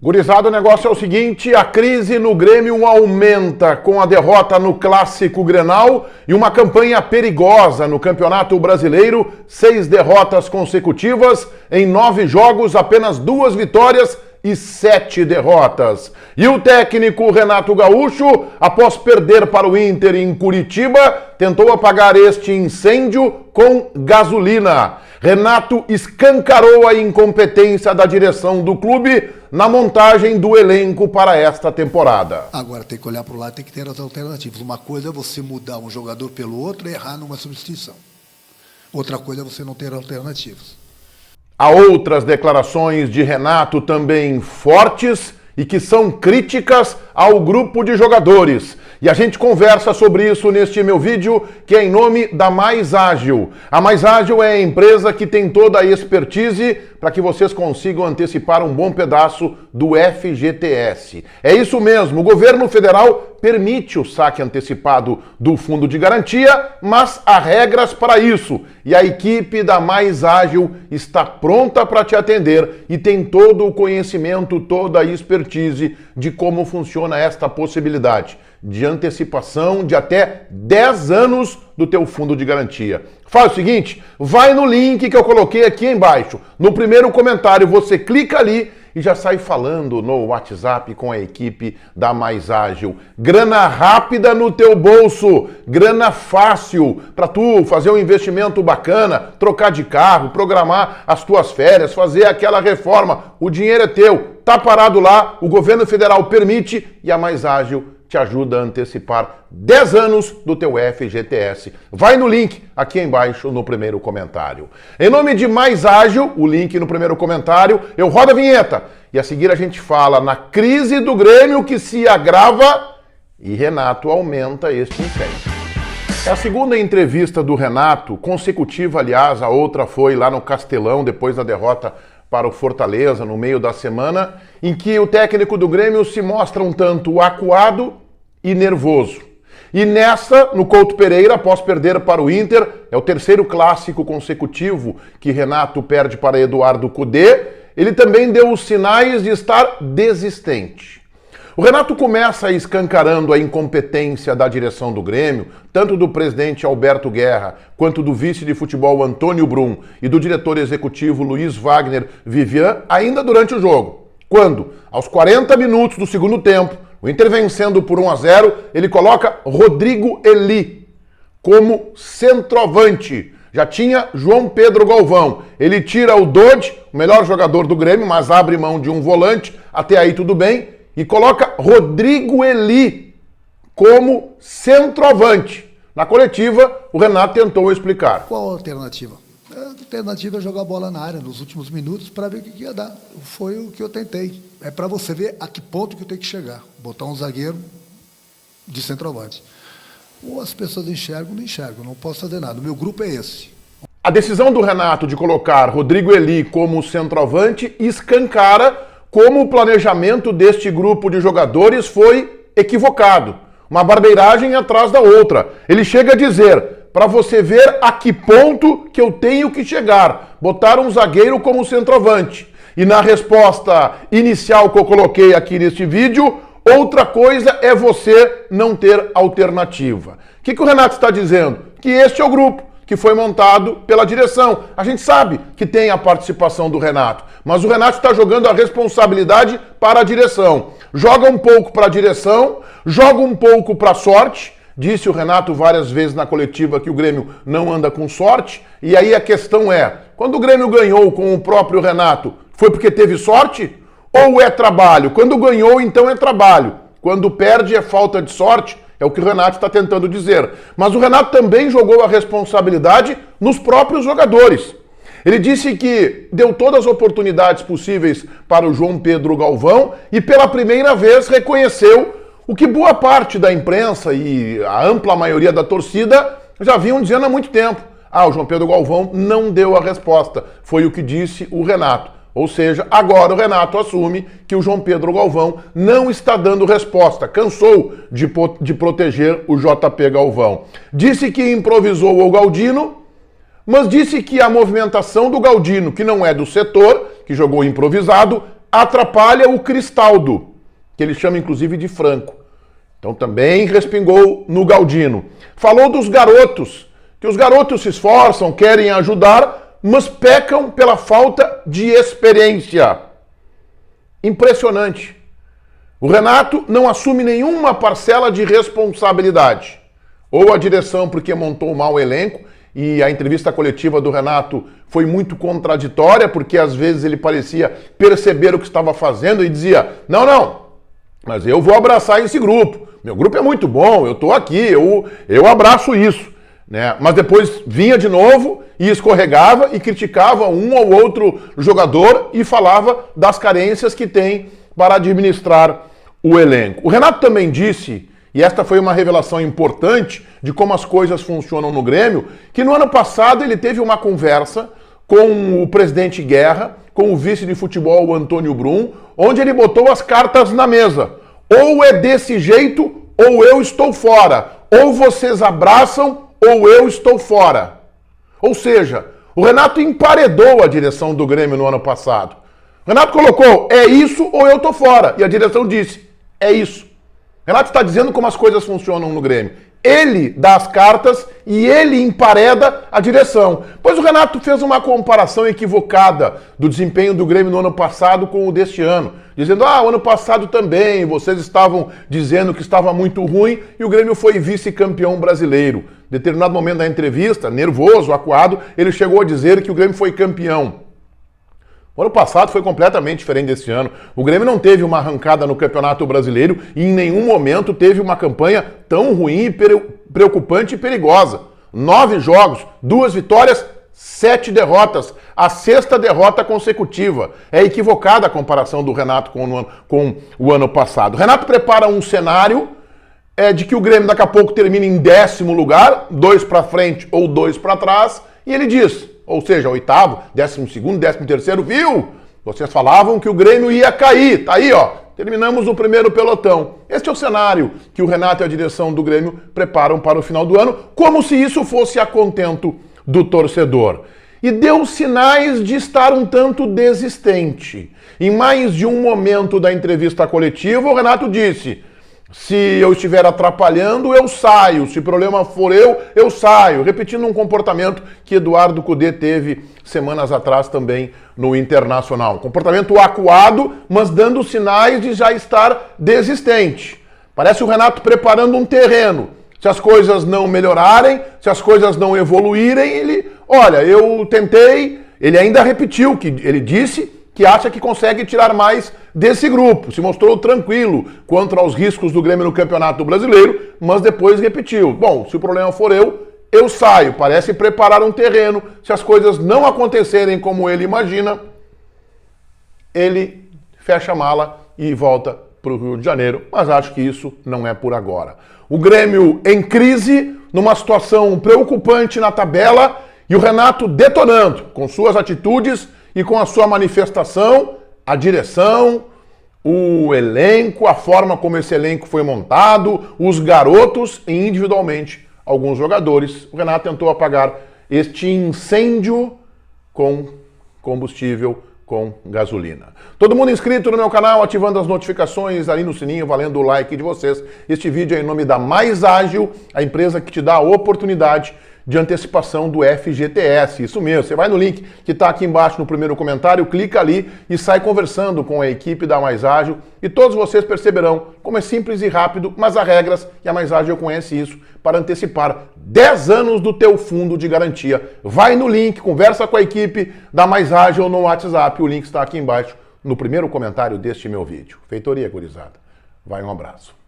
Gurizada, o negócio é o seguinte, a crise no Grêmio aumenta com a derrota no Clássico Grenal e uma campanha perigosa no Campeonato Brasileiro, 6 derrotas consecutivas, em 9 jogos, apenas 2 vitórias e 7 derrotas. E o técnico Renato Gaúcho, após perder para o Inter em Curitiba, tentou apagar este incêndio com gasolina. Renato escancarou a incompetência da direção do clube na montagem do elenco para esta temporada. Agora tem que olhar para o lado, tem que ter as alternativas. Uma coisa é você mudar um jogador pelo outro e errar numa substituição. Outra coisa é você não ter alternativas. Há outras declarações de Renato também fortes e que são críticas ao grupo de jogadores. E a gente conversa sobre isso neste meu vídeo, que é em nome da Mais Ágil. A Mais Ágil é a empresa que tem toda a expertise para que vocês consigam antecipar um bom pedaço do FGTS. É isso mesmo, o governo federal permite o saque antecipado do fundo de garantia, mas há regras para isso. E a equipe da Mais Ágil está pronta para te atender e tem todo o conhecimento, toda a expertise de como funciona esta possibilidade de antecipação de até 10 anos do teu fundo de garantia. Faz o seguinte, vai no link que eu coloquei aqui embaixo. No primeiro comentário você clica ali e já sai falando no WhatsApp com a equipe da Mais Ágil. Grana rápida no teu bolso, grana fácil para tu fazer um investimento bacana, trocar de carro, programar as tuas férias, fazer aquela reforma. O dinheiro é teu, tá parado lá, o governo federal permite e a Mais Ágil te ajuda a antecipar 10 anos do teu FGTS. Vai no link aqui embaixo no primeiro comentário. Em nome de Mais Ágil, o link no primeiro comentário, eu rodo a vinheta. E a seguir a gente fala na crise do Grêmio que se agrava e Renato aumenta este incêndio. É a segunda entrevista do Renato, consecutiva, aliás, a outra foi lá no Castelão, depois da derrota para o Fortaleza, no meio da semana, em que o técnico do Grêmio se mostra um tanto acuado e nervoso. E nessa, no Couto Pereira, após perder para o Inter, é o terceiro clássico consecutivo que Renato perde para Eduardo Cudê, ele também deu os sinais de estar desistente. O Renato começa escancarando a incompetência da direção do Grêmio, tanto do presidente Alberto Guerra, quanto do vice de futebol Antônio Brum e do diretor executivo Luiz Wagner Vivian, ainda durante o jogo. Quando, aos 40 minutos do segundo tempo, o Inter vencendo por 1-0, ele coloca Rodrigo Eli como centroavante. Já tinha João Pedro Galvão. Ele tira o Dodge, o melhor jogador do Grêmio, mas abre mão de um volante, até aí tudo bem, e coloca Rodrigo Eli como centroavante. Na coletiva, o Renato tentou explicar. Qual a alternativa? A alternativa é jogar a bola na área nos últimos minutos para ver o que ia dar. Foi o que eu tentei. É para você ver a que ponto que eu tenho que chegar. Botar um zagueiro de centroavante. Ou as pessoas enxergam, não enxergam. Não posso fazer nada. O meu grupo é esse. A decisão do Renato de colocar Rodrigo Eli como centroavante escancara como o planejamento deste grupo de jogadores foi equivocado. Uma barbeiragem atrás da outra. Ele chega a dizer, para você ver a que ponto que eu tenho que chegar, botar um zagueiro como centroavante. E na resposta inicial que eu coloquei aqui neste vídeo, outra coisa é você não ter alternativa. O que o Renato está dizendo? Que este é o grupo que foi montado pela direção. A gente sabe que tem a participação do Renato, mas o Renato está jogando a responsabilidade para a direção. Joga um pouco para a direção, joga um pouco para a sorte. Disse o Renato várias vezes na coletiva que o Grêmio não anda com sorte. E aí a questão é, quando o Grêmio ganhou com o próprio Renato, foi porque teve sorte? Ou é trabalho? Quando ganhou, então é trabalho. Quando perde, é falta de sorte. É o que o Renato está tentando dizer. Mas o Renato também jogou a responsabilidade nos próprios jogadores. Ele disse que deu todas as oportunidades possíveis para o João Pedro Galvão e pela primeira vez reconheceu o que boa parte da imprensa e a ampla maioria da torcida já vinham dizendo há muito tempo. O João Pedro Galvão não deu a resposta. Foi o que disse o Renato. Ou seja, agora o Renato assume que o João Pedro Galvão não está dando resposta, cansou de proteger o JP Galvão. Disse que improvisou o Galdino, mas disse que a movimentação do Galdino, que não é do setor, que jogou improvisado, atrapalha o Cristaldo, que ele chama inclusive de Franco. Então também respingou no Galdino. Falou dos garotos, que os garotos se esforçam, querem ajudar, mas pecam pela falta de experiência. Impressionante. O Renato não assume nenhuma parcela de responsabilidade. Ou a direção porque montou mal o elenco, e a entrevista coletiva do Renato foi muito contraditória, porque às vezes ele parecia perceber o que estava fazendo e dizia, não, mas eu vou abraçar esse grupo. Meu grupo é muito bom, eu estou aqui, eu abraço isso. Né? Mas depois vinha de novo e escorregava e criticava um ou outro jogador e falava das carências que tem para administrar o elenco. O Renato também disse, e esta foi uma revelação importante de como as coisas funcionam no Grêmio, que no ano passado ele teve uma conversa com o presidente Guerra, com o vice de futebol, o Antônio Brum, onde ele botou as cartas na mesa. Ou é desse jeito, ou eu estou fora. Ou vocês abraçam, ou eu estou fora. Ou seja, o Renato emparedou a direção do Grêmio no ano passado. O Renato colocou, é isso ou eu estou fora. E a direção disse, é isso. O Renato está dizendo como as coisas funcionam no Grêmio. Ele dá as cartas e ele empareda a direção. Pois o Renato fez uma comparação equivocada do desempenho do Grêmio no ano passado com o deste ano. Dizendo, o ano passado também, vocês estavam dizendo que estava muito ruim e o Grêmio foi vice-campeão brasileiro. Em determinado momento da entrevista, nervoso, acuado, ele chegou a dizer que o Grêmio foi campeão. O ano passado foi completamente diferente desse ano. O Grêmio não teve uma arrancada no Campeonato Brasileiro e em nenhum momento teve uma campanha tão ruim, preocupante e perigosa. 9 jogos, 2 vitórias, 7 derrotas. A 6ª derrota consecutiva. É equivocada a comparação do Renato com o ano passado. O Renato prepara um cenário de que o Grêmio daqui a pouco termina em 10º lugar, 2 para frente ou 2 para trás, e ele diz... Ou seja, 8º, 12º, 13º, viu? Vocês falavam que o Grêmio ia cair. Tá aí, ó. Terminamos o primeiro pelotão. Este é o cenário que o Renato e a direção do Grêmio preparam para o final do ano, como se isso fosse a contento do torcedor. E deu sinais de estar um tanto desistente. Em mais de um momento da entrevista coletiva, o Renato disse... Se eu estiver atrapalhando, eu saio. Se o problema for eu saio. Repetindo um comportamento que Eduardo Cudê teve semanas atrás também no Internacional. Um comportamento acuado, mas dando sinais de já estar desistente. Parece o Renato preparando um terreno. Se as coisas não melhorarem, se as coisas não evoluírem, ele... Olha, eu tentei... Ele ainda repetiu que ele disse... que acha que consegue tirar mais desse grupo. Se mostrou tranquilo quanto aos riscos do Grêmio no Campeonato Brasileiro, mas depois repetiu. Bom, se o problema for eu saio. Parece preparar um terreno. Se as coisas não acontecerem como ele imagina, ele fecha a mala e volta para o Rio de Janeiro. Mas acho que isso não é por agora. O Grêmio em crise, numa situação preocupante na tabela, e o Renato detonando com suas atitudes e com a sua manifestação, a direção, o elenco, a forma como esse elenco foi montado, os garotos e individualmente alguns jogadores. O Renato tentou apagar este incêndio com combustível, com gasolina. Todo mundo inscrito no meu canal, ativando as notificações ali no sininho, valendo o like de vocês. Este vídeo é em nome da Mais Ágil, a empresa que te dá a oportunidade de antecipação do FGTS. Isso mesmo, você vai no link que está aqui embaixo no primeiro comentário, clica ali e sai conversando com a equipe da Mais Ágil e todos vocês perceberão como é simples e rápido, mas há regras e a Mais Ágil conhece isso para antecipar 10 anos do teu fundo de garantia. Vai no link, conversa com a equipe da Mais Ágil no WhatsApp, o link está aqui embaixo no primeiro comentário deste meu vídeo. Feitoria, gurizada. Vai, um abraço.